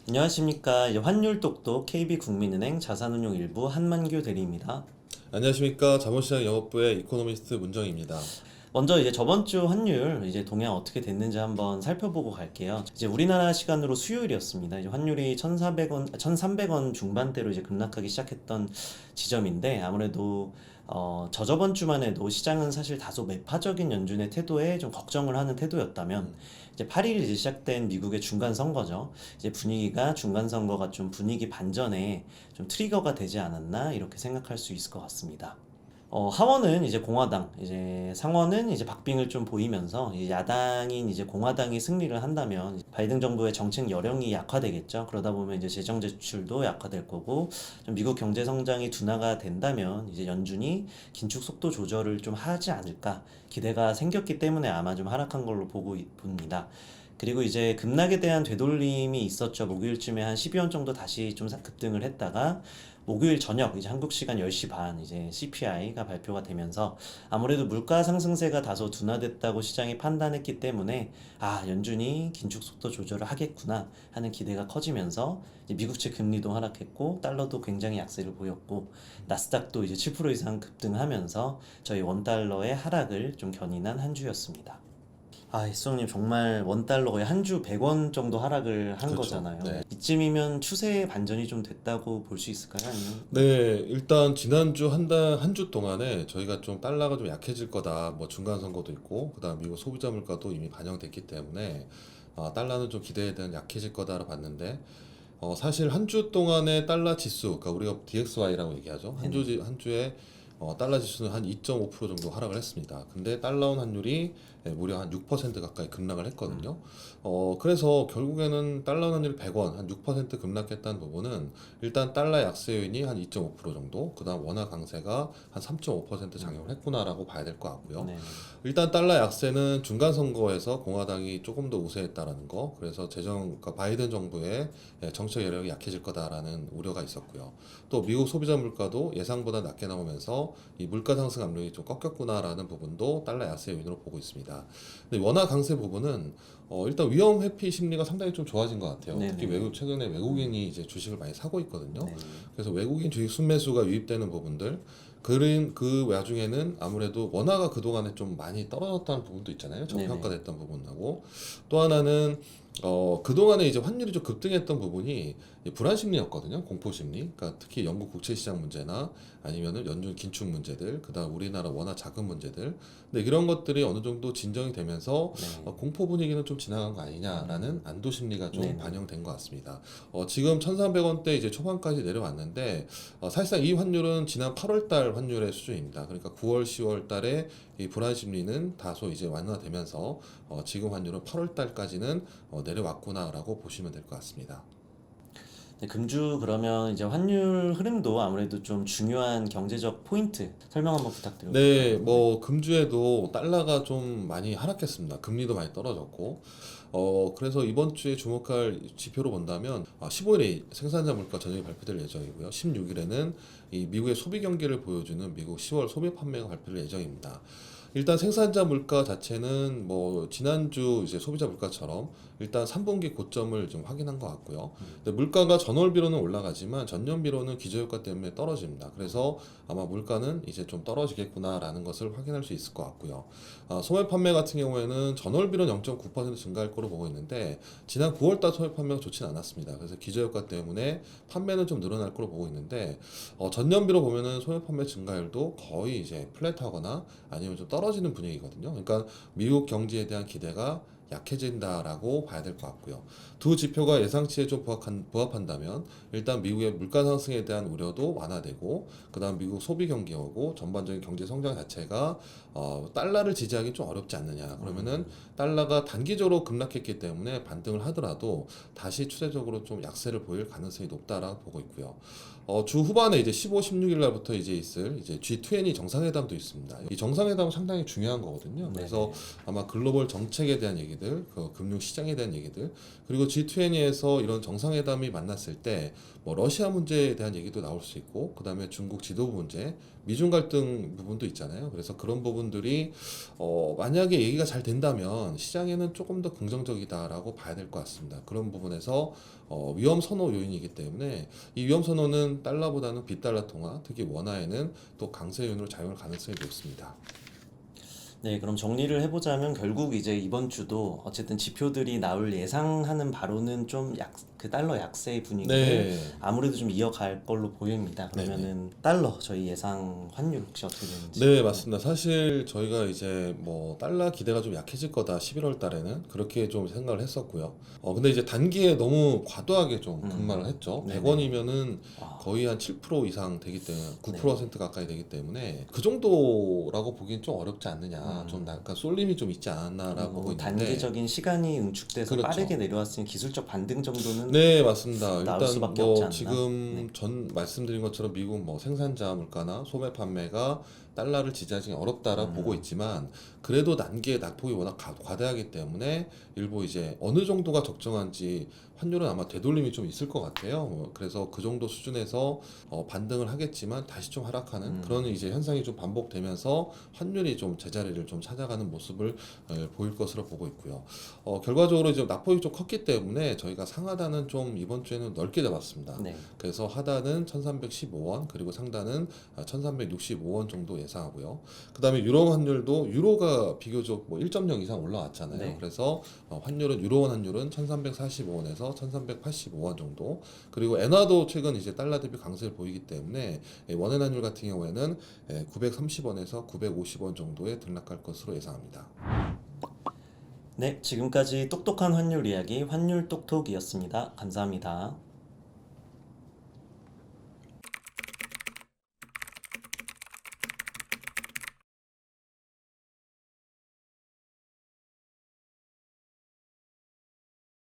안녕하십니까. 이제 환율 똑똑 KB국민은행 자산운용 일부 한만규 대리입니다. 안녕하십니까. 자본시장 영업부의 이코노미스트 문정입니다. 먼저 이제 저번 주 환율 이제 동향 어떻게 됐는지 한번 살펴보고 갈게요. 이제 우리나라 시간으로 수요일이었습니다. 이제 환율이 1,400원, 1,300원 중반대로 이제 급락하기 시작했던 지점인데 아무래도 저저번 주만 해도 시장은 사실 다소 매파적인 연준의 태도에 좀 걱정을 하는 태도였다면 이제 8일 이제 시작된 미국의 중간 선거죠. 이제 분위기가 중간 선거가 좀 분위기 반전에 좀 트리거가 되지 않았나 이렇게 생각할 수 있을 것 같습니다. 하원은 이제 공화당, 이제 상원은 이제 박빙을 좀 보이면서 이제 야당인 이제 공화당이 승리를 한다면 바이든 정부의 정책 여령이 약화되겠죠. 그러다 보면 이제 재정 제출도 약화될 거고 좀 미국 경제 성장이 둔화가 된다면 이제 연준이 긴축 속도 조절을 좀 하지 않을까 기대가 생겼기 때문에 아마 좀 하락한 걸로 봅니다. 그리고 이제 급락에 대한 되돌림이 있었죠. 목요일쯤에 한 12원 정도 다시 좀 급등을 했다가 목요일 저녁 이제 한국 시간 10시 반 이제 CPI가 발표가 되면서 아무래도 물가 상승세가 다소 둔화됐다고 시장이 판단했기 때문에 아, 연준이 긴축 속도 조절을 하겠구나 하는 기대가 커지면서 이제 미국채 금리도 하락했고 달러도 굉장히 약세를 보였고 나스닥도 이제 7% 이상 급등하면서 저희 원달러의 하락을 좀 견인한 한 주였습니다. 아, 일성님 정말 원달러 거의 한 주 100원 정도 하락을 한 그렇죠. 거잖아요. 네. 이쯤이면 추세의 반전이 좀 됐다고 볼 수 있을까요? 아니면 네, 일단 지난주 한 주 동안에 저희가 좀 달러가 좀 약해질 거다. 뭐 중간 선거도 있고, 그다음 미국 소비자 물가도 이미 반영됐기 때문에 달러는 좀 기대에 대한 약해질 거다라고 봤는데, 사실 한 주 동안의 달러 지수, 그러니까 우리가 DXY라고 얘기하죠. 네네. 한 주에 달러 지수는 한 2.5% 정도 하락을 했습니다. 근데 달러 원 환율이 무려 한 6% 가까이 급락을 했거든요. 그래서 결국에는 달러 원 환율이 100원, 한 6% 급락했다는 부분은 일단 달러 약세 요인이 한 2.5% 정도, 그다음 원화 강세가 한 3.5% 작용을 했구나라고 봐야 될 것 같고요. 네네. 일단 달러 약세는 중간 선거에서 공화당이 조금 더 우세했다라는 거, 그래서 그러니까 바이든 정부의 정책 여력이 약해질 거다라는 우려가 있었고요. 또 미국 소비자 물가도 예상보다 낮게 나오면서 이 물가 상승 압력이 좀 꺾였구나라는 부분도 달러 약세 요인으로 보고 있습니다. 근데 원화 강세 부분은 일단 위험 회피 심리가 상당히 좀 좋아진 것 같아요. 특히 네네. 최근에 외국인이 이제 주식을 많이 사고 있거든요. 네네. 그래서 외국인 주식 순매수가 유입되는 부분들, 그 와중에는 아무래도 원화가 그동안에 좀 많이 떨어졌다는 부분도 있잖아요. 네네. 저평가됐던 부분하고, 또 하나는 그동안에 이제 환율이 좀 급등했던 부분이 이 불안 심리였거든요. 공포 심리. 그러니까 특히 영국 국채 시장 문제나 아니면은 연준 긴축 문제들, 그다음 우리나라 원화 자금 문제들. 근데 이런 것들이 어느 정도 진정이 되면서 네. 공포 분위기는 좀 지나간 거 아니냐라는 안도 심리가 좀 네네. 반영된 것 같습니다. 지금 1,300원대 이제 초반까지 내려왔는데 사실상 이 환율은 지난 8월 달 환율의 수준입니다. 그러니까 9월, 10월 달에 이 불안 심리는 다소 이제 완화되면서 지금 환율은 8월 달까지는 내려왔구나라고 보시면 될 것 같습니다. 네, 금주 그러면 이제 환율 흐름도 아무래도 좀 중요한 경제적 포인트 설명 한번 부탁드려도 네, 될까요? 네. 뭐 금주에도 달러가 좀 많이 하락했습니다. 금리도 많이 떨어졌고, 그래서 이번 주에 주목할 지표로 본다면 15일에 생산자 물가 전형이 발표될 예정이고요. 16일에는 이 미국의 소비 경기를 보여주는 미국 10월 소비 판매가 발표될 예정입니다. 일단 생산자 물가 자체는 뭐 지난주 이제 소비자 물가처럼 일단 3분기 고점을 좀 확인한 것 같고요. 근데 물가가 전월비로는 올라가지만 전년비로는 기저효과 때문에 떨어집니다. 그래서 아마 물가는 이제 좀 떨어지겠구나라는 것을 확인할 수 있을 것 같고요. 소매 판매 같은 경우에는 전월비로는 0.9% 증가할 거로 보고 있는데 지난 9월달 소매 판매가 좋지는 않았습니다. 그래서 기저효과 때문에 판매는 좀 늘어날 거로 보고 있는데 전년비로 보면은 소매 판매 증가율도 거의 이제 플랫하거나 아니면 좀 떨어지는 분위기거든요. 그러니까 미국 경제에 대한 기대가 약해진다라고 봐야 될 것 같고요. 두 지표가 예상치에 좀 부합한다면 일단 미국의 물가 상승에 대한 우려도 완화되고 그다음 미국 소비 경기하고 전반적인 경제 성장 자체가 달러를 지지하기 좀 어렵지 않느냐. 그러면은 달러가 단기적으로 급락했기 때문에 반등을 하더라도 다시 추세적으로 좀 약세를 보일 가능성이 높다라고 보고 있고요. 주 후반에 이제 15, 16일 날부터 이제 있을 이제 G20 정상회담도 있습니다. 이 정상회담은 상당히 중요한 거거든요. 그래서 아마 글로벌 정책에 대한 얘기들, 그 금융 시장에 대한 얘기들, 그리고 G20에서 이런 정상회담이 만났을 때 뭐 러시아 문제에 대한 얘기도 나올 수 있고, 그다음에 중국 지도부 문제, 미중 갈등 부분도 있잖아요. 그래서 그런 부분들이 만약에 얘기가 잘 된다면 시장에는 조금 더 긍정적이다라고 봐야 될 것 같습니다. 그런 부분에서 위험 선호 요인이기 때문에 이 위험 선호는 달러보다는 비달러 통화, 특히 원화에는 또 강세 요인으로 작용할 가능성이 높습니다. 네, 그럼 정리를 해보자면 결국 이제 이번 주도 어쨌든 지표들이 나올 예상하는 바로는 좀 그 달러 약세의 분위기를 네. 아무래도 좀 이어갈 걸로 보입니다. 그러면은 달러 저희 예상 환율 혹시 어떻게 되는지? 네, 맞습니다. 사실 저희가 이제 뭐 달러 기대가 좀 약해질 거다 11월 달에는 그렇게 좀 생각을 했었고요. 근데 이제 단기에 너무 과도하게 좀 급락을 했죠. 네네. 100원이면은 와. 거의 한 7% 이상 되기 때문에 네. 9% 가까이 되기 때문에 그 정도라고 보기엔 좀 어렵지 않느냐. 좀 약간 쏠림이 좀 있지 않았나라고 보고 너무 있는데. 단기적인 시간이 응축돼서 그렇죠. 빠르게 내려왔으니 기술적 반등 정도는 네, 맞습니다. 나올 일단 수밖에 뭐 없지 않나? 지금 네. 전 말씀드린 것처럼 미국 뭐 생산자 물가나 소매 판매가 달러를 지지하기 어렵다라고 보고 있지만 그래도 단기의 낙폭이 워낙 과다하기 때문에 일부 이제 어느 정도가 적정한지 환율은 아마 되돌림이 좀 있을 것 같아요. 그래서 그 정도 수준에서 반등을 하겠지만 다시 좀 하락하는 그런 이제 현상이 좀 반복되면서 환율이 좀 제자리를 좀 찾아가는 모습을 보일 것으로 보고 있고요. 결과적으로 이제 낙폭이 좀 컸기 때문에 저희가 상하단은 좀 이번 주에는 넓게 잡았습니다. 네. 그래서 하단은 1315원 그리고 상단은 1365원 정도 예상하고요. 그 다음에 유로 환율도 유로가 비교적 뭐 1.0 이상 올라왔잖아요. 네. 그래서 환율은 유로원 환율은 1345원에서 1385원 정도, 그리고 엔화도 최근 이제 달러 대비 강세를 보이기 때문에 원엔 환율 같은 경우에는 930원에서 950원 정도에 등락할 것으로 예상합니다. 네, 지금까지 똑똑한 환율 이야기 환율 똑똑이었습니다. 감사합니다.